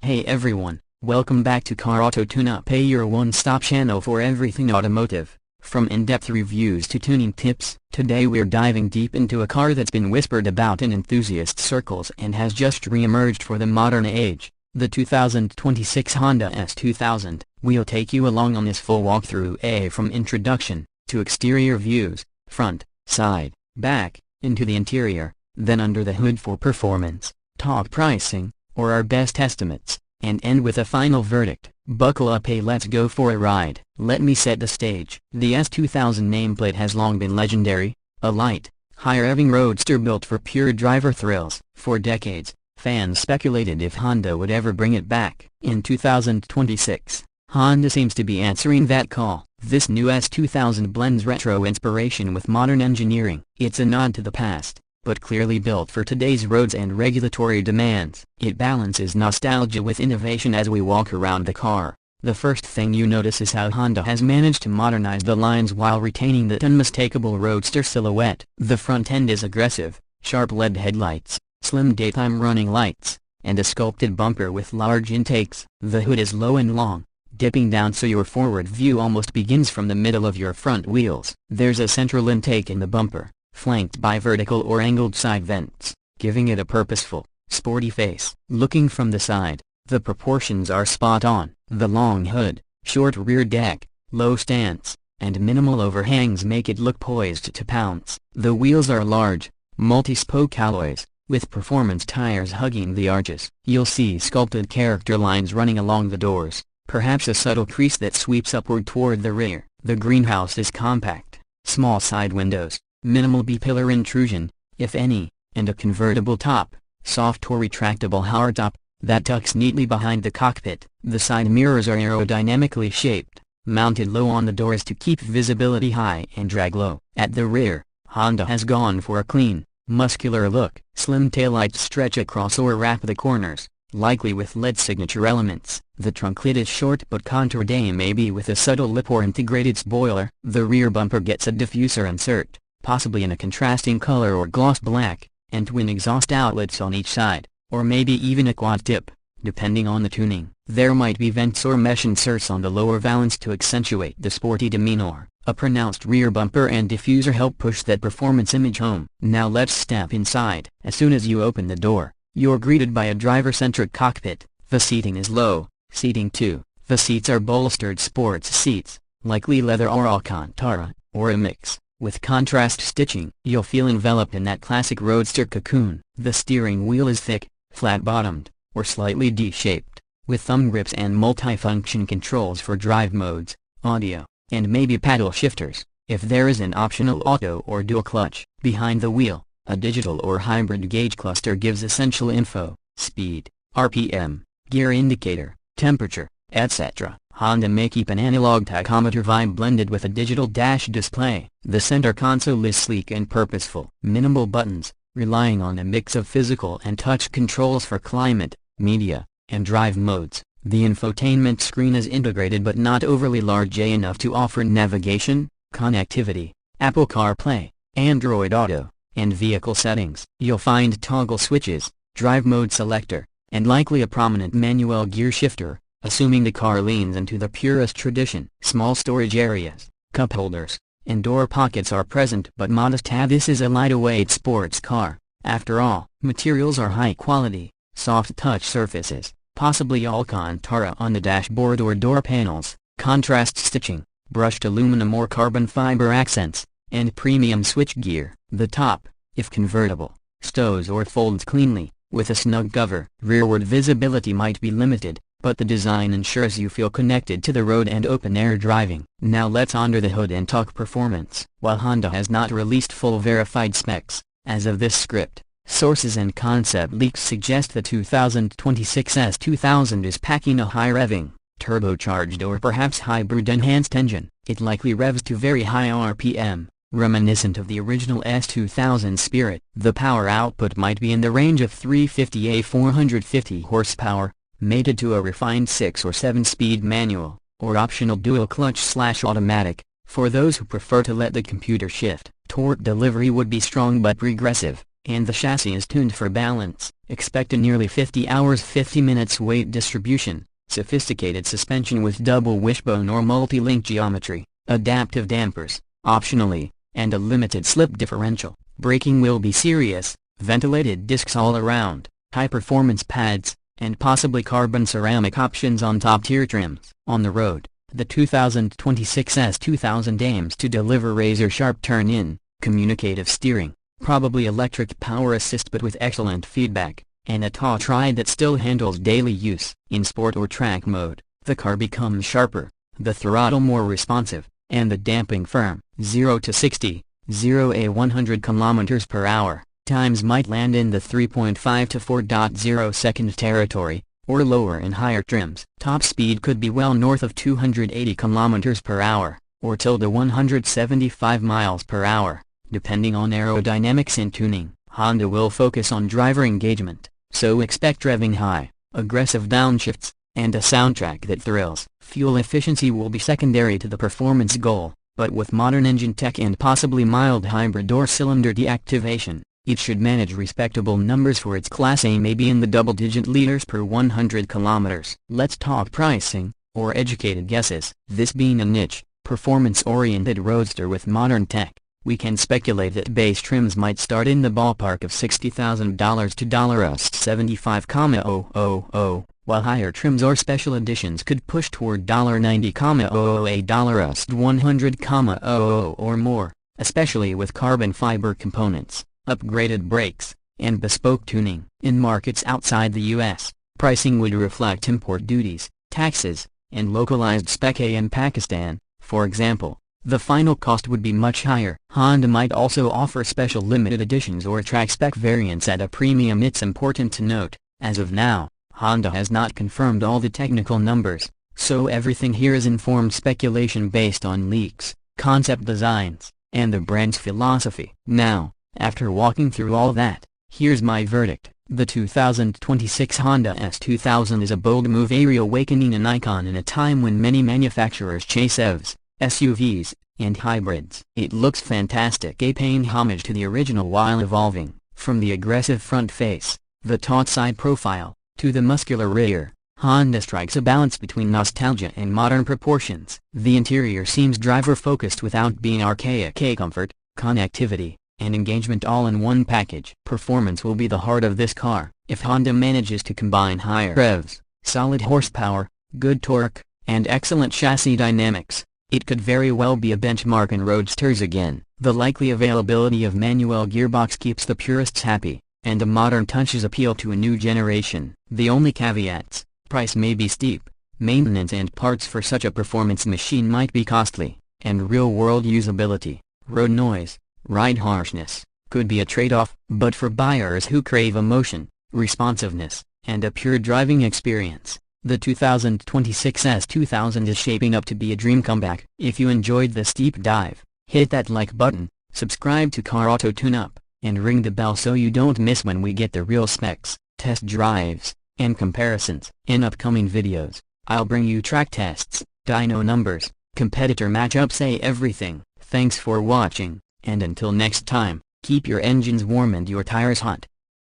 Hey everyone, welcome back to Car Auto Tune-Up, your one-stop channel for everything automotive. From in-depth reviews to tuning tips, today we're diving deep into a car that's been whispered about in enthusiast circles and has just re-emerged for the modern age, the 2026 Honda S2000. We'll take you along on this full walkthrough, from introduction, to exterior views, front, side, back, into the interior, then under the hood for performance, talk pricing, or our best estimates, and end with a final verdict. Buckle up, let's go for a ride. Let me set the stage. The S2000 nameplate has long been legendary, a light, high-revving roadster built for pure driver thrills. For decades, fans speculated if Honda would ever bring it back. In 2026, Honda seems to be answering that call. This new S2000 blends retro inspiration with modern engineering. It's a nod to the past, but clearly built for today's roads and regulatory demands. It balances nostalgia with innovation as we walk around the car. The first thing you notice is how Honda has managed to modernize the lines while retaining the unmistakable roadster silhouette. The front end is aggressive, sharp LED headlights, slim daytime running lights, and a sculpted bumper with large intakes. The hood is low and long, dipping down so your forward view almost begins from the middle of your front wheels. There's a central intake in the bumper, flanked by vertical or angled side vents, giving it a purposeful, sporty face. Looking from the side, the proportions are spot on. The long hood, short rear deck, low stance, and minimal overhangs make it look poised to pounce. The wheels are large, multi-spoke alloys, with performance tires hugging the arches. You'll see sculpted character lines running along the doors, perhaps a subtle crease that sweeps upward toward the rear. The greenhouse is compact, small side windows, minimal B-pillar intrusion, if any, and a convertible top, soft or retractable hardtop, that tucks neatly behind the cockpit. The side mirrors are aerodynamically shaped, mounted low on the doors to keep visibility high and drag low. At the rear, Honda has gone for a clean, muscular look. Slim taillights stretch across or wrap the corners, likely with LED signature elements. The trunk lid is short but contoured, maybe with a subtle lip or integrated spoiler. The rear bumper gets a diffuser insert, possibly in a contrasting color or gloss black, and twin exhaust outlets on each side, or maybe even a quad tip, depending on the tuning. There might be vents or mesh inserts on the lower valance to accentuate the sporty demeanor. A pronounced rear bumper and diffuser help push that performance image home. Now let's step inside. As soon as you open the door, you're greeted by a driver-centric cockpit. The seating is low, seating 2. The seats are bolstered sports seats, likely leather or Alcantara, or a mix. With contrast stitching, you'll feel enveloped in that classic roadster cocoon. The steering wheel is thick, flat-bottomed, or slightly D-shaped, with thumb grips and multi-function controls for drive modes, audio, and maybe paddle shifters, if there is an optional auto or dual clutch. Behind the wheel, a digital or hybrid gauge cluster gives essential info: speed, RPM, gear indicator, temperature, etc. Honda may keep an analog tachometer vibe blended with a digital dash display. The center console is sleek and purposeful. Minimal buttons, relying on a mix of physical and touch controls for climate, media, and drive modes. The infotainment screen is integrated but not overly large enough to offer navigation, connectivity, Apple CarPlay, Android Auto, and vehicle settings. You'll find toggle switches, drive mode selector, and likely a prominent manual gear shifter, assuming the car leans into the purest tradition. Small storage areas, cup holders, and door pockets are present but modest. This is a lightweight sports car, after all. Materials are high quality, soft touch surfaces, possibly Alcantara on the dashboard or door panels, contrast stitching, brushed aluminum or carbon fiber accents, and premium switchgear. The top, if convertible, stows or folds cleanly, with a snug cover. Rearward visibility might be limited, but the design ensures you feel connected to the road and open-air driving. Now let's under the hood and talk performance. While Honda has not released full verified specs, as of this script, sources and concept leaks suggest the 2026 S2000 is packing a high-revving, turbocharged or perhaps hybrid enhanced engine. It likely revs to very high RPM, reminiscent of the original S2000 spirit. The power output might be in the range of 350 450 horsepower, mated to a refined 6 or 7-speed manual, or optional dual clutch/automatic, for those who prefer to let the computer shift. Torque delivery would be strong but regressive, and the chassis is tuned for balance. Expect a nearly 50 hours 50 minutes weight distribution, sophisticated suspension with double wishbone or multi-link geometry, adaptive dampers, optionally, and a limited slip differential. Braking will be serious, ventilated discs all around, high-performance pads, and possibly carbon ceramic options on top-tier trims. On the road, the 2026 S2000 aims to deliver razor-sharp turn-in, communicative steering, probably electric power assist but with excellent feedback, and a taut ride that still handles daily use. In sport or track mode, the car becomes sharper, the throttle more responsive, and the damping firm. 0 to 60, 0 at 100 km/h, times might land in the 3.5 to 4.0 second territory, or lower in higher trims. Top speed could be well north of 280 km/h, or till the 175 mph, depending on aerodynamics and tuning. Honda will focus on driver engagement, so expect revving high, aggressive downshifts, and a soundtrack that thrills. Fuel efficiency will be secondary to the performance goal, but with modern engine tech and possibly mild hybrid or cylinder deactivation, it should manage respectable numbers for its class A, maybe in the double-digit liters per 100 kilometers. Let's talk pricing, or educated guesses. This being a niche, performance-oriented roadster with modern tech, we can speculate that base trims might start in the ballpark of $60,000 to $75,000, while higher trims or special editions could push toward $90,000 $100,000 or more, especially with carbon fiber components, upgraded brakes, and bespoke tuning. In markets outside the US, pricing would reflect import duties, taxes, and localized spec in Pakistan, for example. The final cost would be much higher. Honda might also offer special limited editions or track spec variants at a premium. It's important to note, as of now, Honda has not confirmed all the technical numbers, so everything here is informed speculation based on leaks, concept designs, and the brand's philosophy. Now, after walking through all that, here's my verdict. The 2026 Honda S2000 is a bold move, a reawakening an icon in a time when many manufacturers chase EVs, SUVs, and hybrids. It looks fantastic, paying homage to the original while evolving, from the aggressive front face, the taut side profile, to the muscular rear. Honda strikes a balance between nostalgia and modern proportions. The interior seems driver-focused without being archaic. Comfort, connectivity, and engagement all in one package. Performance will be the heart of this car. If Honda manages to combine higher revs, solid horsepower, good torque, and excellent chassis dynamics, it could very well be a benchmark in roadsters again. The likely availability of manual gearbox keeps the purists happy, and the modern touches appeal to a new generation. The only caveats: price may be steep, maintenance and parts for such a performance machine might be costly, and real-world usability, road noise, ride harshness, could be a trade-off. But for buyers who crave emotion, responsiveness, and a pure driving experience, the 2026 S2000 is shaping up to be a dream comeback. If you enjoyed this deep dive, hit that like button, subscribe to Car Auto Tune-Up, and ring the bell so you don't miss when we get the real specs, test drives, and comparisons. In upcoming videos, I'll bring you track tests, dyno numbers, competitor matchups, everything. Thanks for watching, and until next time, keep your engines warm and your tires hot.